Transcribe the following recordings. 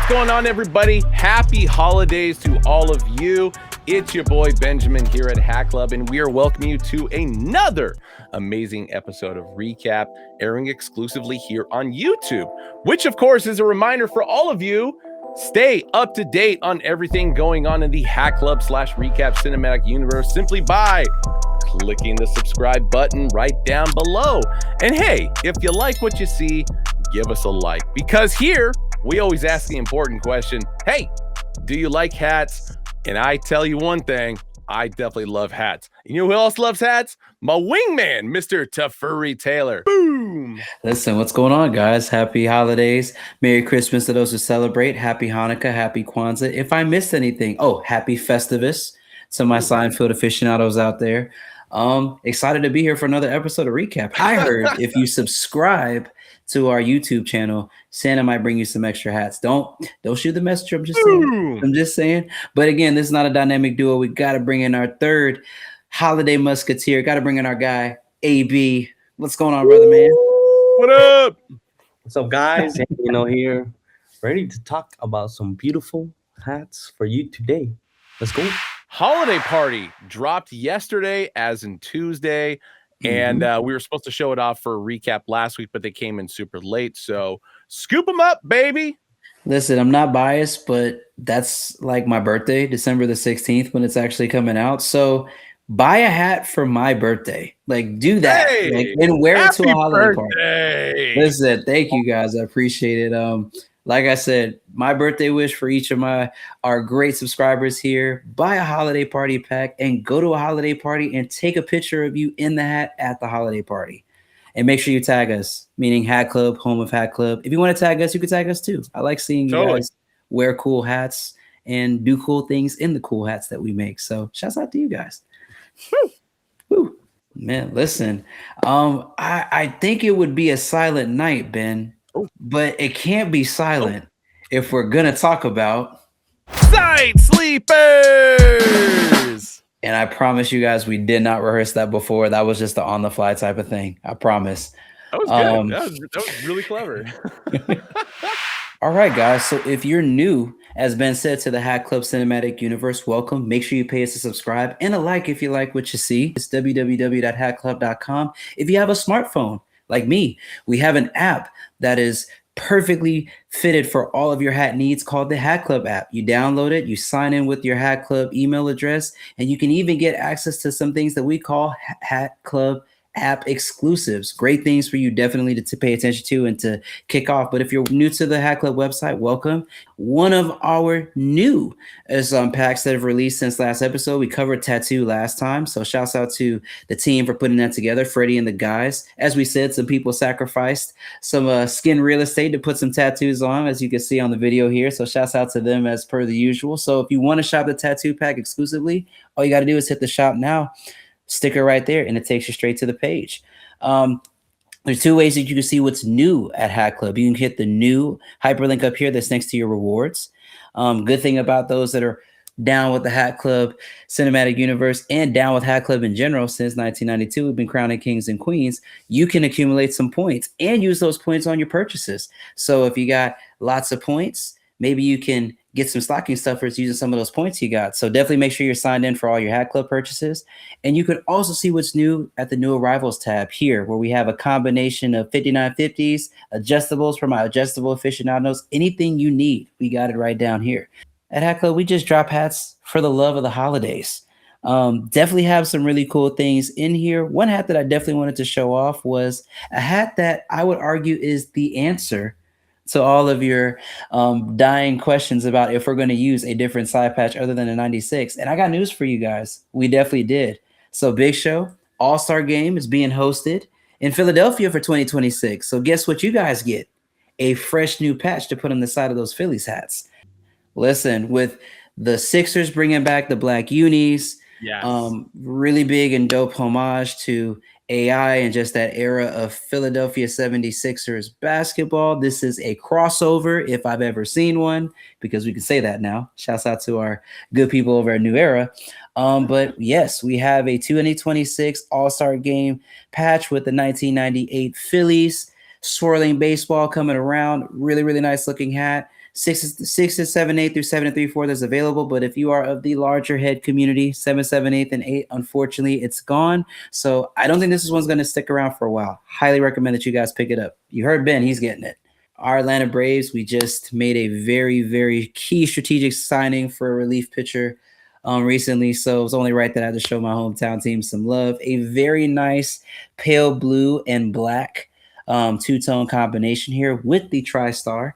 What's going on, everybody? Happy holidays to all of you. It's your boy Benjamin here at Hat Club, and we are welcoming you to another amazing episode of Recap, airing exclusively here on YouTube, which of course is a reminder for all of you, stay up to date on everything going on in the Hat Club / Recap cinematic universe simply by clicking the subscribe button right down below. And hey, if you like what you see, give us a like, because here we always ask the important question, hey, do you like hats? And I tell you one thing, I definitely love hats. You know who else loves hats? My wingman, Mr. Tafuri Taylor. Boom! Listen, what's going on, guys? Happy holidays. Merry Christmas to those who celebrate. Happy Hanukkah. Happy Kwanzaa. If I missed anything, happy Festivus to my Seinfeld aficionados out there. Excited to be here for another episode of Recap. I heard if you subscribe to our YouTube channel, Santa might bring you some extra hats. Don't shoot the messenger. I'm just saying. But again, this is not a dynamic duo. We got to bring in our third holiday musketeer. Got to bring in our guy, AB. What's going on, brother, man? What up? What's up, guys? Here, ready to talk about some beautiful hats for you today. Let's go. Holiday Party dropped yesterday, as in Tuesday. And we were supposed to show it off for a recap last week, but they came in super late. So scoop them up, baby. Listen, I'm not biased, but that's like my birthday, December the 16th, when it's actually coming out. So buy a hat for my birthday. Like, do that. Hey, and wear it to a holiday birthday. party. Listen, thank you guys. I appreciate it. Like I said, my birthday wish for each of our great subscribers here, buy a holiday party pack and go to a holiday party and take a picture of you in the hat at the holiday party. And make sure you tag us, meaning Hat Club, home of Hat Club. If you want to tag us, you can tag us too. I like seeing you guys wear cool hats and do cool things in the cool hats that we make. So shouts out to you guys. Woo. Man, listen, I think it would be a silent night, Ben. But it can't be silent if we're going to talk about Side Sleepers. And I promise you guys, we did not rehearse that before. That was just the on-the-fly type of thing. I promise. That was good. That was really clever. All right, guys. So if you're new, as Ben said, to the Hat Club Cinematic Universe, welcome. Make sure you pay us a subscribe and a like if you like what you see. It's www.hatclub.com. If you have a smartphone, like me, we have an app that is perfectly fitted for all of your hat needs called the Hat Club app. You download it, you sign in with your Hat Club email address, and you can even get access to some things that we call Hat Club app exclusives. Great things for you definitely to pay attention to and to kick off. But if you're new to the Hat Club website, welcome. One of our new packs that have released since last episode, we covered tattoo last time. So shouts out to the team for putting that together, Freddie and the guys. As we said, some people sacrificed some skin real estate to put some tattoos on, as you can see on the video here. So shouts out to them as per the usual. So if you want to shop the tattoo pack exclusively, all you got to do is hit the shop now sticker right there, and it takes you straight to the page. There's two ways that you can see what's new at Hat Club. You can hit the new hyperlink up here that's next to your rewards. Good thing about those that are down with the Hat Club Cinematic Universe and down with Hat Club in general since 1992, we've been crowning kings and queens. You can accumulate some points and use those points on your purchases. So if you got lots of points, maybe you can get some stocking stuffers using some of those points you got. So definitely make sure you're signed in for all your Hat Club purchases. And you can also see what's new at the new arrivals tab here, where we have a combination of 5950s, adjustables for my adjustable aficionados, anything you need. We got it right down here. At Hat Club, we just drop hats for the love of the holidays. Definitely have some really cool things in here. One hat that I definitely wanted to show off was a hat that I would argue is the answer to all of your dying questions about if we're going to use a different side patch other than a 96. And I got news for you guys. We definitely did. So Big Show All-Star Game is being hosted in Philadelphia for 2026. So guess what you guys get? A fresh new patch to put on the side of those Phillies hats. Listen, with the Sixers bringing back the black unis, really big and dope homage to AI and just that era of Philadelphia 76ers basketball. This is a crossover if I've ever seen one, because we can say that now. Shouts out to our good people over at New Era. But yes, we have a 2026 All-Star Game patch with the 1998 Phillies swirling baseball coming around. Really, really nice looking hat. 6 and 7/8 through 7 and 3/4 is available. But if you are of the larger head community, 7 7/8 and 8, unfortunately, it's gone. So I don't think this one's going to stick around for a while. Highly recommend that you guys pick it up. You heard Ben, he's getting it. Our Atlanta Braves, we just made a very, very key strategic signing for a relief pitcher recently. So it was only right that I had to show my hometown team some love. A very nice pale blue and black two-tone combination here with the TriStar.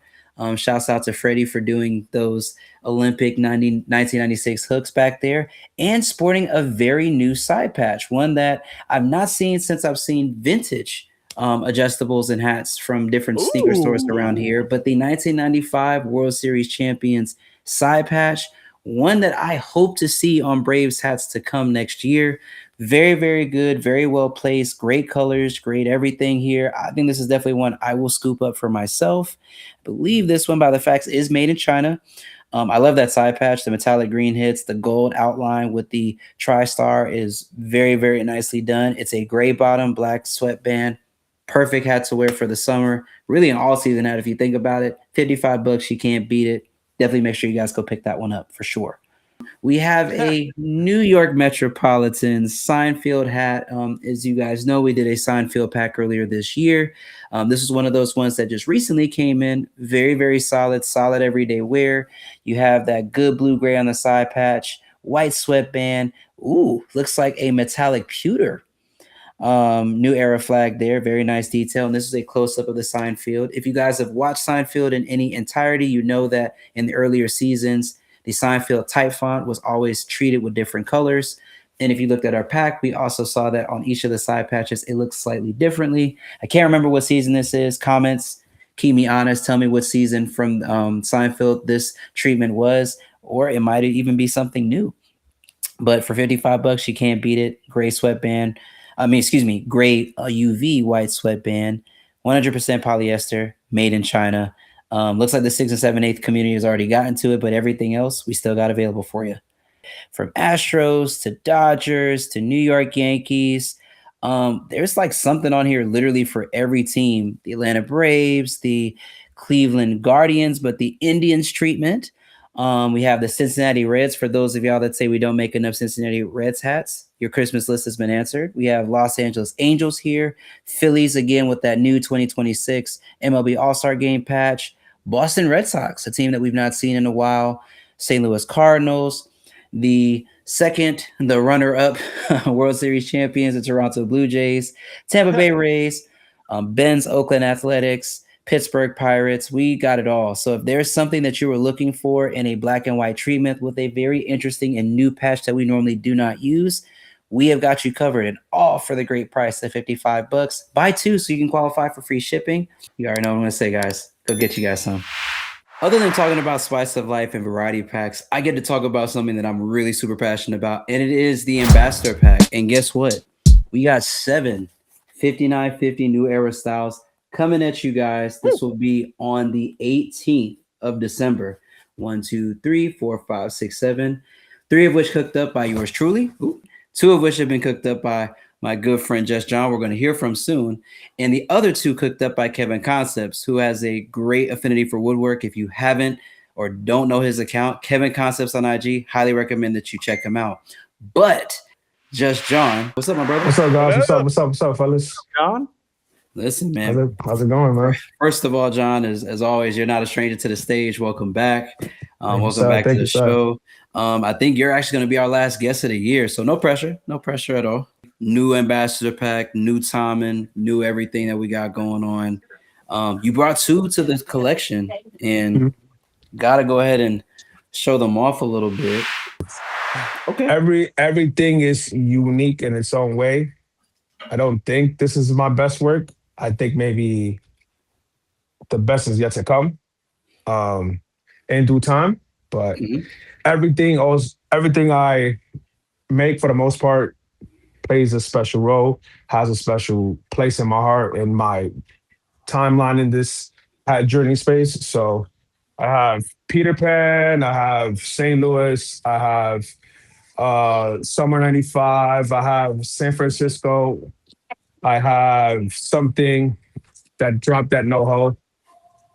Shouts out to Freddie for doing those Olympic 1996 hooks back there and sporting a very new side patch, one that I've not seen since I've seen vintage adjustables and hats from different sneaker stores around here. But the 1995 World Series champions side patch, one that I hope to see on Braves hats to come next year. Very, very good, very well placed, great colors, great everything here. I think this is definitely one I will scoop up for myself. I believe this one, by the facts, is made in China. I love that side patch. The metallic green hits, the gold outline with the TriStar is very, very nicely done. It's a gray bottom, black sweatband. Perfect hat to wear for the summer. Really an all-season hat if you think about it. $55, you can't beat it. Definitely make sure you guys go pick that one up for sure. We have a New York Metropolitan Seinfeld hat. As you guys know, we did a Seinfeld pack earlier this year. This is one of those ones that just recently came in. Very, very solid everyday wear. You have that good blue-gray on the side patch, white sweatband. Ooh, looks like a metallic pewter. New era flag there. Very nice detail. And this is a close-up of the Seinfeld. If you guys have watched Seinfeld in any entirety, you know that in the earlier seasons, the Seinfeld type font was always treated with different colors. And if you looked at our pack, we also saw that on each of the side patches, it looks slightly differently. I can't remember what season this is. Comments, keep me honest. Tell me what season from Seinfeld this treatment was, or it might even be something new. But for $55, you can't beat it. Gray sweatband. Gray UV white sweatband, 100% polyester, made in China. Looks like the 6 and 7/8 community has already gotten to it, but everything else we still got available for you. From Astros to Dodgers to New York Yankees. There's like something on here literally for every team. The Atlanta Braves, the Cleveland Guardians, but the Indians treatment. We have the Cincinnati Reds. For those of y'all that say we don't make enough Cincinnati Reds hats, your Christmas list has been answered. We have Los Angeles Angels here. Phillies again with that new 2026 MLB All-Star Game patch. Boston Red Sox, a team that we've not seen in a while. St. Louis Cardinals. The runner-up World Series champions, the Toronto Blue Jays. Tampa Bay Rays. Ben's Oakland Athletics. Pittsburgh Pirates, we got it all. So if there's something that you were looking for in a black and white treatment with a very interesting and new patch that we normally do not use, we have got you covered, and all for the great price of $55. Buy two so you can qualify for free shipping. You already know what I'm going to say, guys. Go get you guys some. Other than talking about spice of life and variety packs, I get to talk about something that I'm really super passionate about, and it is the Ambassador Pack. And guess what? We got 7 5950 New Era styles coming at you guys. This will be on the 18th of December. 1, 2, 3, 4, 5, 6, 7. 3 of which cooked up by yours truly. 2 of which have been cooked up by my good friend Just John, we're going to hear from soon. And the other 2 cooked up by Kevin Concepts, who has a great affinity for woodwork. If you haven't or don't know his account, Kevin Concepts on IG, highly recommend that you check him out. But Just John, what's up, my brother? What's up, guys? What's up, fellas? John? Listen, man. How's it going, man? First of all, John, as always, you're not a stranger to the stage. Welcome back. Welcome back to the show. I think you're actually going to be our last guest of the year, so no pressure at all. New Ambassador Pack, new timing, new everything that we got going on. You brought 2 to the collection, and got to go ahead and show them off a little bit. Okay. Everything is unique in its own way. I don't think this is my best work. I think maybe the best is yet to come, in due time. But everything I make for the most part plays a special role, has a special place in my heart, in my timeline in this journey space. So I have Peter Pan, I have St. Louis, I have Summer 95, I have San Francisco, I have something that dropped at NoHo.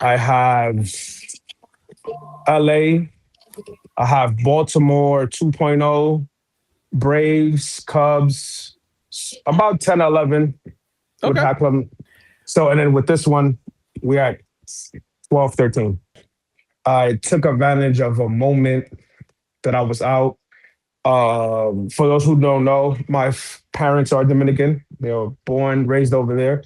I have LA. I have Baltimore 2.0, Braves, Cubs, about 10, 11 with Okay. Hack Club. So, and then with this one, we at 12, 13. I took advantage of a moment that I was out. For those who don't know, my parents are Dominican. They were born, raised over there.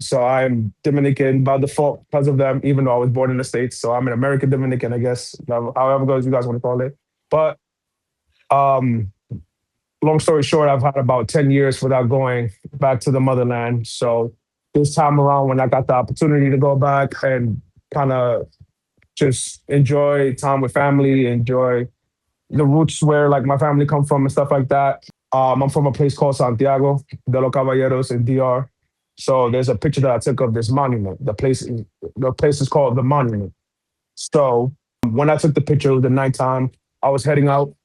So I'm Dominican by default because of them, even though I was born in the States. So I'm an American Dominican, I guess, however goes you guys want to call it. But um, long story short, I've had about 10 years without going back to the motherland. So this time around, when I got the opportunity to go back and kind of just enjoy time with family, enjoy the roots where like my family come from and stuff like that. I'm from a place called Santiago de los Caballeros in DR. So there's a picture that I took of this monument. The place is called the Monument. So when I took the picture, it was the nighttime. I was heading out,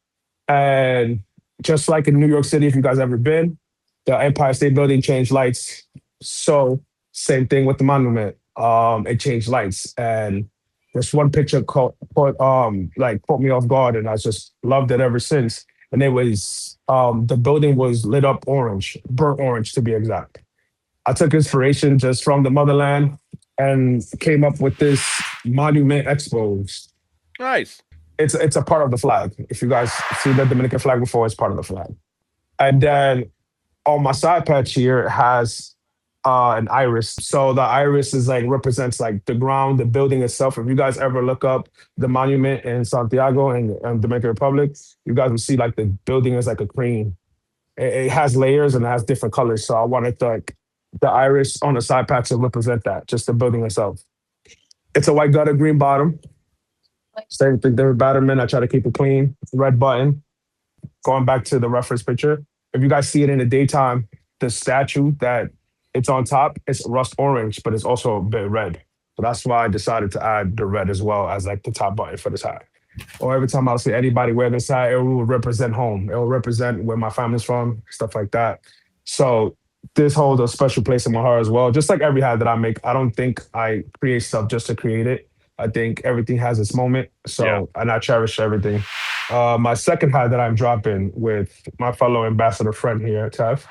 and just like in New York City, if you guys ever been, the Empire State Building changed lights. So same thing with the monument. It changed lights, and this one picture caught me off guard, and I just loved it ever since. And it was the building was lit up orange, burnt orange to be exact. I took inspiration just from the motherland and came up with this Monument Expos. Nice. It's a part of the flag. If you guys see the Dominican flag before, it's part of the flag. And then on my side patch here has an iris. So the iris is like represents like the ground, the building itself. If you guys ever look up the monument in Santiago and Dominican Republic, you guys will see like the building is like a cream. It has layers and it has different colors. So I wanted like the iris on the side patch to represent that, just the building itself. It's a white gutter, green bottom. Same thing, the batterman. I try to keep it clean. Red button. Going back to the reference picture, if you guys see it in the daytime, the statue that it's on top, it's rust orange, but it's also a bit red. So that's why I decided to add the red as well as like the top button for this hat. Or every time I'll see anybody wear this hat, it will represent home. It will represent where my family's from, stuff like that. So this holds a special place in my heart as well. Just like every hat that I make, I don't think I create stuff just to create it. I think everything has its moment. Yeah. So, and I cherish everything. My second hat that I'm dropping with my fellow ambassador friend here, Tev.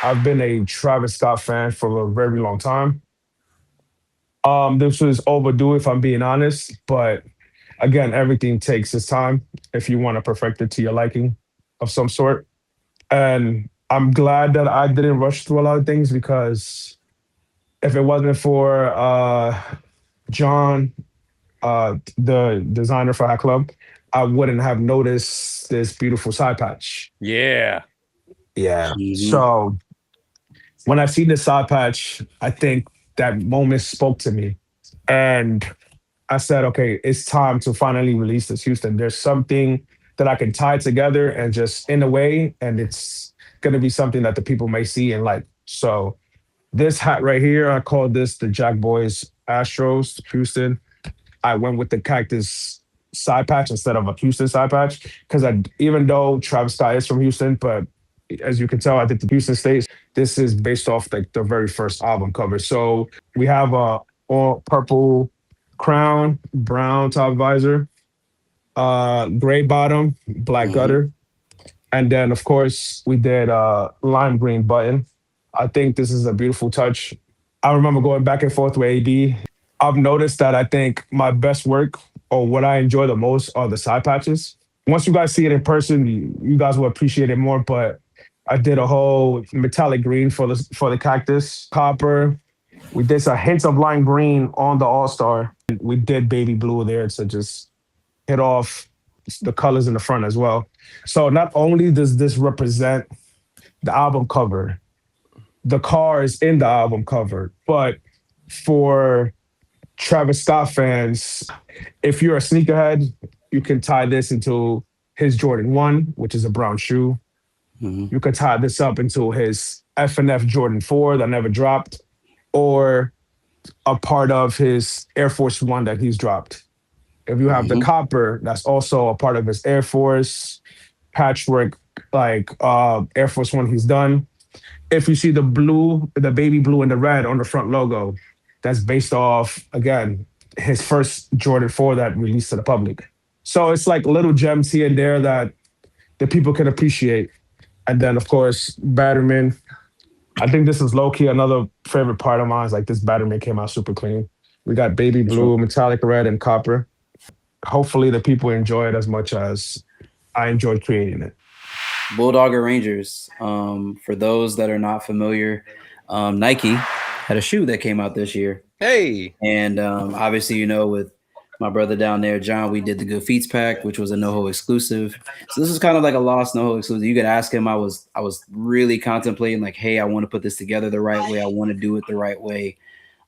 I've been a Travis Scott fan for a very long time. This was overdue, if I'm being honest, but again, everything takes its time if you want to perfect it to your liking of some sort. And I'm glad that I didn't rush through a lot of things because if it wasn't for John, the designer for Hat Club, I wouldn't have noticed this beautiful side patch. Yeah. Yeah. Mhm. So when I seen this side patch, I think that moment spoke to me. And I said, okay, it's time to finally release this Houston. There's something that I can tie together and just in a way, and it's gonna be something that the people may see and like. So this hat right here, I call this the Jack Boys Astros Houston. I went with the cactus side patch instead of a Houston side patch because I, even though Travis Scott is from Houston, but as you can tell, I did the Houston States. This is based off like the very first album cover. So we have a all purple crown, brown top visor, gray bottom, black Mhm. gutter, and then of course we did lime green button. I think this is a beautiful touch. I remember going back and forth with AB. I've noticed that I think my best work or what I enjoy the most are the side patches. Once you guys see it in person, you guys will appreciate it more. But I did a whole metallic green for the cactus, copper. We did a hint of lime green on the All Star. We did baby blue there to just hit off the colors in the front as well. So not only does this represent the album cover, the cars in the album cover, but for Travis Scott fans, if you're a sneakerhead, you can tie this into his Jordan 1, which is a brown shoe. Mhm. You could tie this up into his F&F Jordan 4 that never dropped, or a part of his Air Force 1 that he's dropped. If you have the Mhm. copper, that's also a part of his Air Force patchwork, like Air Force 1 he's done. If you see the blue, the baby blue and the red on the front logo, that's based off again his first Jordan 4 that released to the public. So it's like little gems here and there that the people can appreciate. And then, of course, Batterman. I think this is low key another favorite part of mine. Is like this Batterman came out super clean. We got baby For sure. blue, metallic red, and copper. Hopefully, the people enjoy it as much as I enjoyed creating it. Bulldog or Rangers. For those that are not familiar, Nike had a shoe that came out this year. Hey. And obviously, with my brother down there, John, we did the Good Feets pack, which was a NoHo exclusive. So this is kind of like a lost NoHo exclusive. You could ask him. I was really contemplating, like, hey, I want to put this together the right way. I want to do it the right way.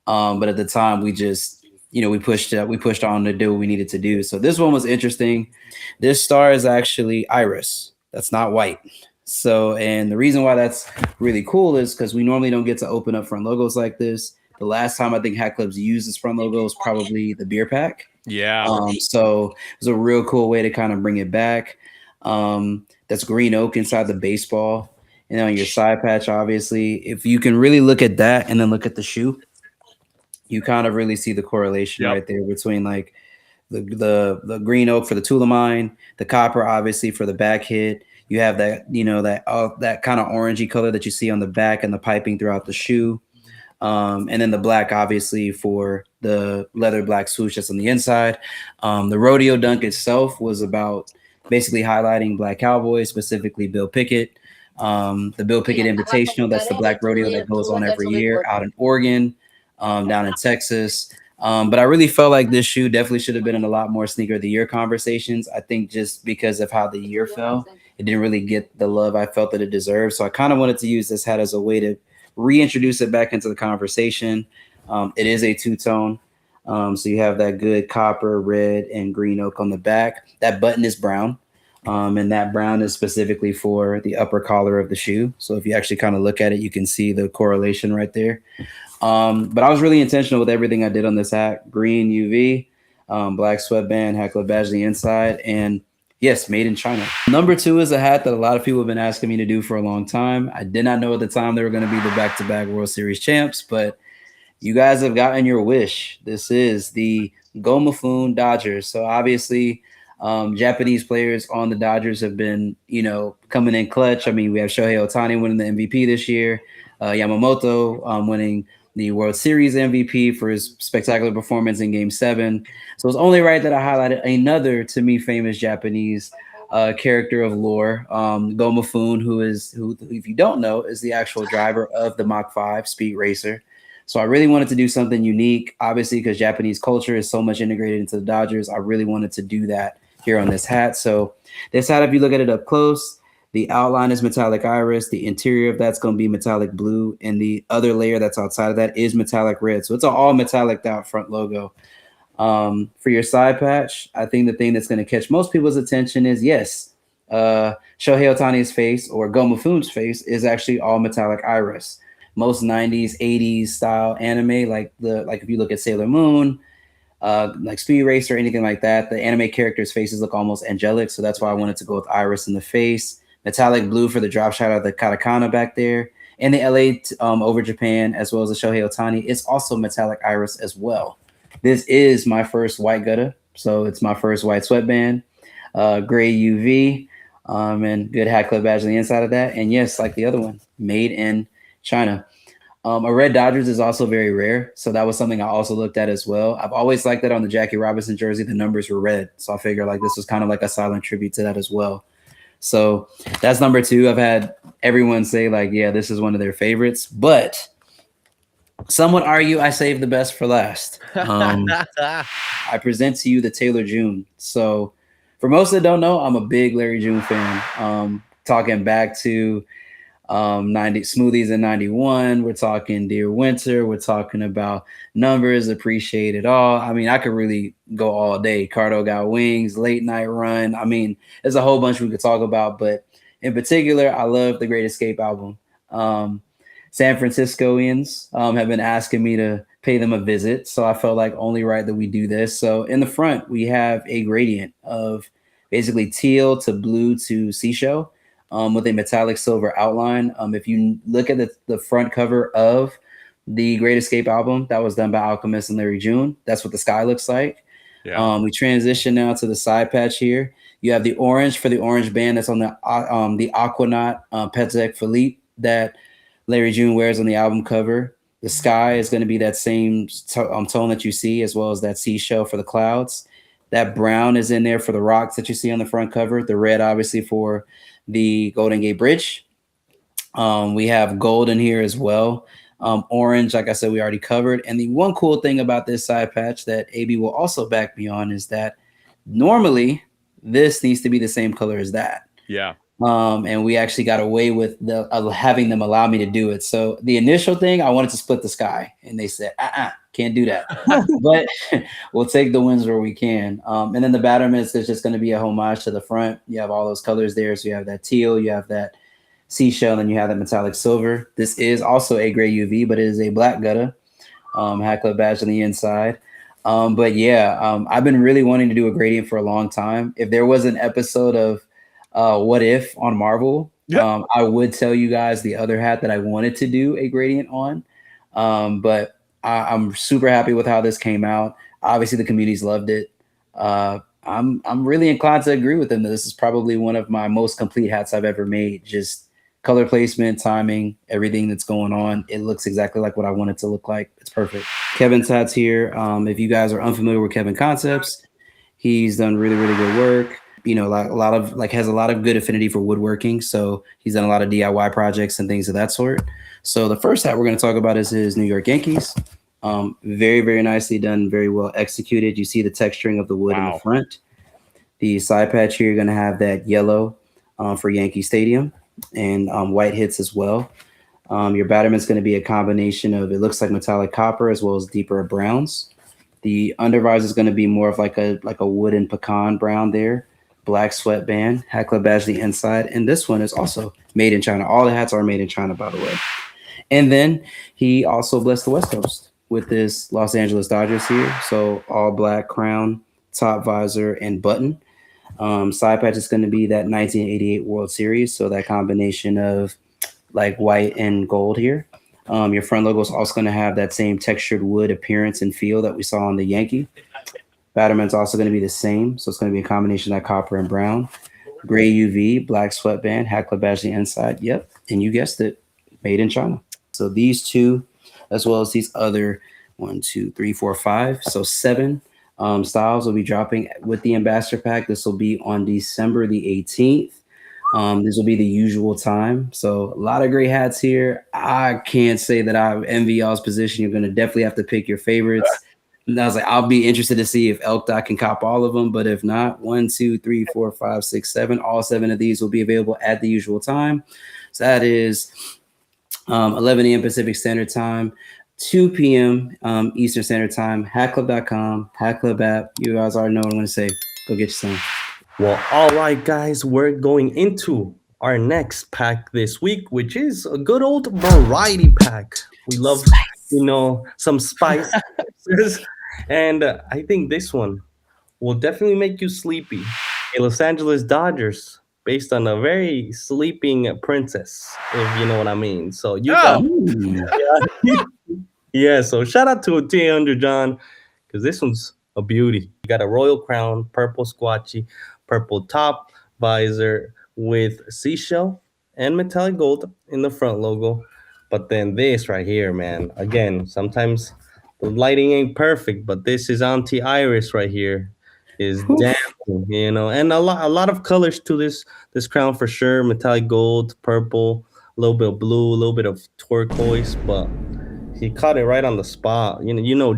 But at the time, we just, we pushed on to do what we needed to do. So this one was interesting. This star is actually iris. That's not white. So, and the reason why that's really cool is because we normally don't get to open up front logos like this. The last time I think Hat Clubs used this front logo was probably the beer pack. Yeah. So it was a real cool way to kind of bring it back. That's green oak inside the baseball. And on your side patch, obviously, if you can really look at that and then look at the shoe, you kind of really see the correlation right there between like the green oak for the Tulamine, the copper obviously for the back hit. You have that, that kind of orangey color that you see on the back and the piping throughout the shoe. And then the black, obviously, for the leather black swoosh that's on the inside. The rodeo dunk itself was about basically highlighting Black Cowboys, specifically Bill Pickett. The Bill Pickett Invitational, that's the black rodeo that goes on every year out in Oregon, down in Texas. But I really felt like this shoe definitely should have been in a lot more sneaker of the year conversations. I think just because of how the year fell, it didn't really get the love I felt that it deserved. So I kind of wanted to use this hat as a way to reintroduce it back into the conversation. It is a two-tone. So you have that good copper, red, and green oak on the back. That button is brown. And that brown is specifically for the upper collar of the shoe. So if you actually kind of look at it, you can see the correlation right there. But I was really intentional with everything I did on this hat. Green UV, black sweatband, Hat Club badge on the inside, and yes, made in China. Number 2 is a hat that a lot of people have been asking me to do for a long time. I did not know at the time they were going to be the back-to-back World Series champs, but you guys have gotten your wish. This is the Gomafun Dodgers. So obviously, Japanese players on the Dodgers have been, coming in clutch. I mean, we have Shohei Ohtani winning the MVP this year, Yamamoto winning the World Series MVP for his spectacular performance in Game 7. So it's only right that I highlighted another, to me, famous Japanese character of lore, Gomafun, who, if you don't know, is the actual driver of the Mach 5 Speed Racer. So I really wanted to do something unique, obviously, because Japanese culture is so much integrated into the Dodgers. I really wanted to do that here on this hat. So this hat, if you look at it up close, the outline is metallic iris. The interior of that's going to be metallic blue. And the other layer that's outside of that is metallic red. So it's an all metallic out front logo. For your side patch, I think the thing that's going to catch most people's attention is, yes, Shohei Ohtani's face, or Gomafun's face, is actually all metallic iris. Most 90s, 80s style anime, like if you look at Sailor Moon, like Speed Racer, anything like that, the anime characters' faces look almost angelic. So that's why I wanted to go with iris in the face. Metallic blue for the drop shot of the katakana back there. And the LA over Japan, as well as the Shohei Ohtani, it's also metallic iris as well. This is my first white gutta. So it's my first white sweatband, gray UV, and good Hat Club badge on the inside of that. And yes, like the other one, made in China. A red Dodgers is also very rare. So that was something I also looked at as well. I've always liked that on the Jackie Robinson jersey, the numbers were red. So I figured like this was kind of like a silent tribute to that as well. So that's number 2. I've had everyone say like, yeah, this is one of their favorites, but some would argue I saved the best for last. I present to you the Taylor June. So for most that don't know, I'm a big Larry June fan. Talking back to 90 Smoothies in 91. We're talking Dear Winter. We're talking about Numbers, Appreciate It All. I mean, I could really go all day. Cardo Got Wings, Late Night Run. I mean, there's a whole bunch we could talk about, but in particular, I love the Great Escape album. San Franciscoians have been asking me to pay them a visit, so I felt like only right that we do this. So in the front, we have a gradient of basically teal to blue to seashell, with a metallic silver outline. If you look at the front cover of the Great Escape album that was done by Alchemist and Larry June. That's what the sky looks like. Yeah. We transition now to the side patch here. You have the orange for the orange band that's on the Aquanaut Patek Philippe that Larry June wears on the album cover. The sky is going to be that same tone that you see, as well as that seashell for the clouds. That brown is in there for the rocks that you see on the front cover. The red, obviously, for the Golden Gate Bridge. We have gold in here as well. Orange, like I said, we already covered. And the one cool thing about this side patch that AB will also back me on is that normally this needs to be the same color as that. Yeah. And we actually got away with having them allow me to do it. So the initial thing, I wanted to split the sky, and they said, can't do that. But we'll take the wins where we can. And then the batterments, there's just going to be a homage to the front. You have all those colors there. So you have that teal, you have that seashell, and you have that metallic silver. This is also a gray UV, but it is a black gutta. Hat Club badge on the inside. But yeah, I've been really wanting to do a gradient for a long time. If there was an episode of What If on Marvel, I would tell you guys the other hat that I wanted to do a gradient on. But I'm super happy with how this came out. Obviously, the community's loved it. I'm really inclined to agree with them that this is probably one of my most complete hats I've ever made. Just color placement, timing, everything that's going on. It looks exactly like what I want it to look like. It's perfect. Kevin's hats here. If you guys are unfamiliar with Kevin Concepts, he's done really, really good work. You know, has a lot of good affinity for woodworking. So he's done a lot of DIY projects and things of that sort. So the first hat we're going to talk about is his New York Yankees. Very, very nicely done, very well executed. You see the texturing of the wood in the front. The side patch here, you're going to have that yellow for Yankee Stadium and white hits as well. Your batterment's going to be a combination of, it looks like metallic copper as well as deeper browns. The undervisor is going to be more of like a wooden pecan brown there. Black sweatband, Hat Club badge the inside. And this one is also made in China. All the hats are made in China, by the way. And then he also blessed the West Coast with this Los Angeles Dodgers here. So all black crown, top visor, and button. Side patch is going to be that 1988 World Series. So that combination of like white and gold here. Your front logo is also going to have that same textured wood appearance and feel that we saw on the Yankee. Batterment's also going to be the same. So it's going to be a combination of that copper and brown. Gray UV, black sweatband, Hat Club badge the inside. Yep. And you guessed it, made in China. So these two, as well as these other 1, 2, 3, 4, 5. So 7 styles will be dropping with the Ambassador Pack. This will be on December the 18th. This will be the usual time. So a lot of great hats here. I can't say that I envy y'all's position. You're going to definitely have to pick your favorites. And I was like, I'll be interested to see if Elk Dot can cop all of them. But if not, 1, 2, 3, 4, 5, 6, 7. All 7 of these will be available at the usual time. So that is 11 a.m. Pacific Standard Time, 2 p.m. Eastern Standard Time. HatClub.com, Hat Club app. You guys already know what I'm going to say. Go get you some. Well, all right, guys, we're going into our next pack this week, which is a good old variety pack. We love, some spice. And I think this one will definitely make you sleepy. A Los Angeles Dodgers, based on a very sleeping princess, if you know what I mean. So you got, yeah. So shout out to T100 John, because this one's a beauty. You got a royal crown, purple squatchy, purple top visor with seashell and metallic gold in the front logo. But then this right here, man. Again, sometimes the lighting ain't perfect, but this is anti-iris right here. Is dancing, and a lot of colors to this crown for sure. Metallic gold, purple, a little bit of blue, a little bit of turquoise, but he caught it right on the spot.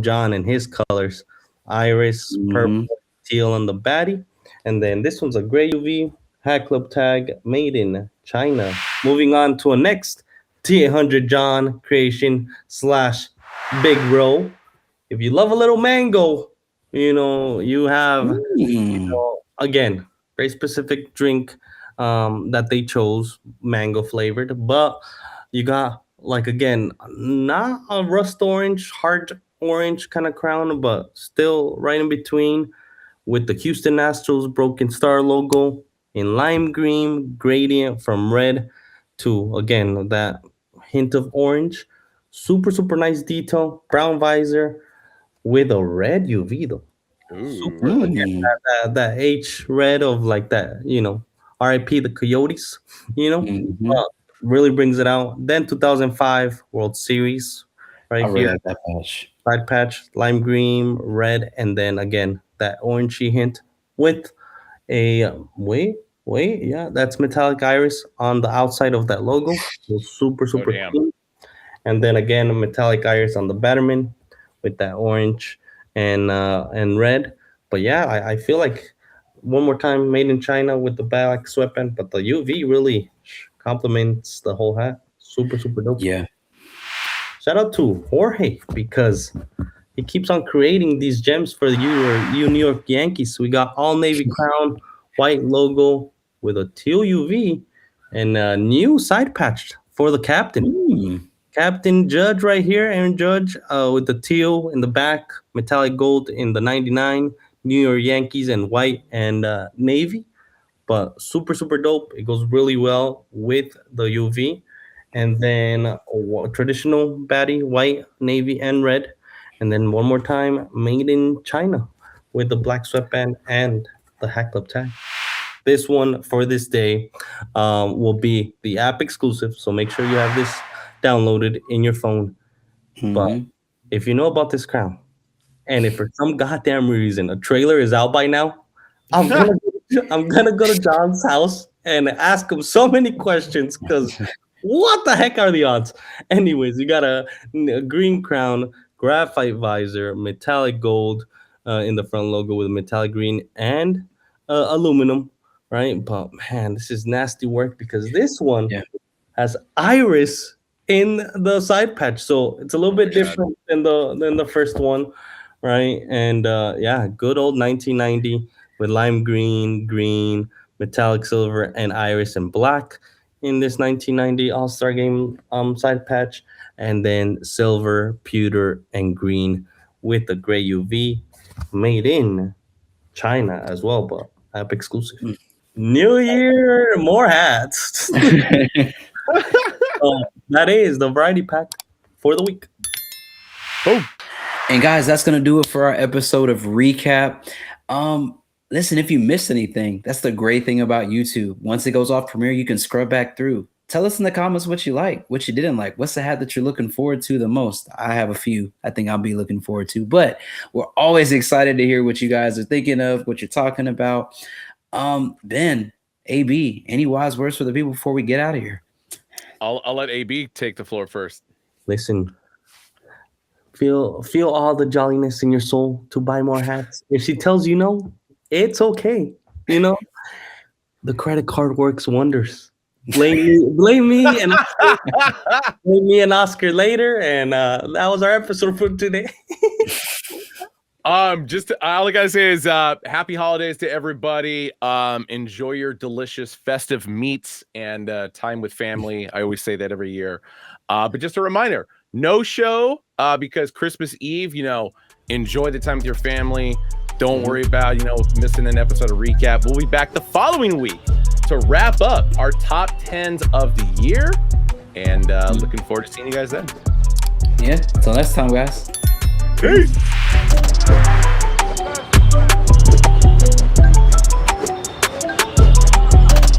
John and his colors, iris, purple, teal on the baddie, and then this one's a gray UV Hat Club tag made in China. Moving on to a next T800 John creation / Big Bro. If you love a little mango, you have, again, very specific drink that they chose, mango flavored. But you got, like, again, not a rust orange, hard orange kind of crown, but still right in between with the Houston Astros Broken Star logo in lime green, gradient from red to, again, that hint of orange. Super nice detail. Brown visor with a red UV though. Super Ooh. again, that H red of like that, RIP the Coyotes, Mhm. uh, really brings it out. Then 2005 World Series, I right really here, like that patch. side patch, lime green, red, and then again that orangey hint with a wait, yeah, that's metallic iris on the outside of that logo. So Oh super damn. clean. And then again a metallic iris on the Batterman with that orange and red. But yeah, I feel like one more time made in China with the black sweatband, but the UV really complements the whole hat. Super dope. Yeah. Shout out to Jorge because he keeps on creating these gems for you New York Yankees. We got all navy crown, white logo with a teal UV, and a new side patch for the captain. Mm. Captain Judge right here, Aaron Judge, with the teal in the back, metallic gold in the 99, New York Yankees, and white and navy. But super dope. It goes really well with the UV. And then traditional baddie, white, navy, and red. And then one more time, made in China with the black sweatband and the Hack Club tag. This one for this day will be the app exclusive. So make sure you have this downloaded in your phone. But Mhm. if you know about this crown, and if for some goddamn reason a trailer is out by now, I'm gonna go to John's house and ask him so many questions because what the heck are the odds? Anyways, you got a green crown, graphite visor, metallic gold in the front logo with a metallic green and aluminum, right? But man, this is nasty work because this one Yeah. has iris in the side patch, so it's a little Oh my bit god. different than the first one, right? And yeah, good old 1990 with lime green, metallic silver, and iris and black in this 1990 All-Star Game side patch, and then silver, pewter, and green with the gray UV, made in China as well, but app exclusive. New Year, more hats. That is the variety pack for the week. Boom. And guys, that's gonna do it for our episode of recap. Listen, if you missed anything, that's the great thing about YouTube. Once it goes off Premiere, you can scrub back through. Tell us in the comments what you like, what you didn't like. What's the hat that you're looking forward to the most? I have a few I think I'll be looking forward to, but we're always excited to hear what you guys are thinking of, what you're talking about. Ben, AB, any wise words for the people before we get out of here? I'll let AB take the floor first. Listen, feel all the jolliness in your soul to buy more hats. If she tells you no, it's okay. You know, the credit card works wonders. Blame me, and blame me and Oscar later. And that was our episode for today. Just all I gotta say is happy holidays to everybody. Enjoy your delicious festive meats and time with family. I always say that every year. But just a reminder, no show because Christmas Eve, enjoy the time with your family. Don't worry about, missing an episode of recap. We'll be back the following week to wrap up our top 10s of the year. And looking forward to seeing you guys then. Yeah, until next time, guys. Peace.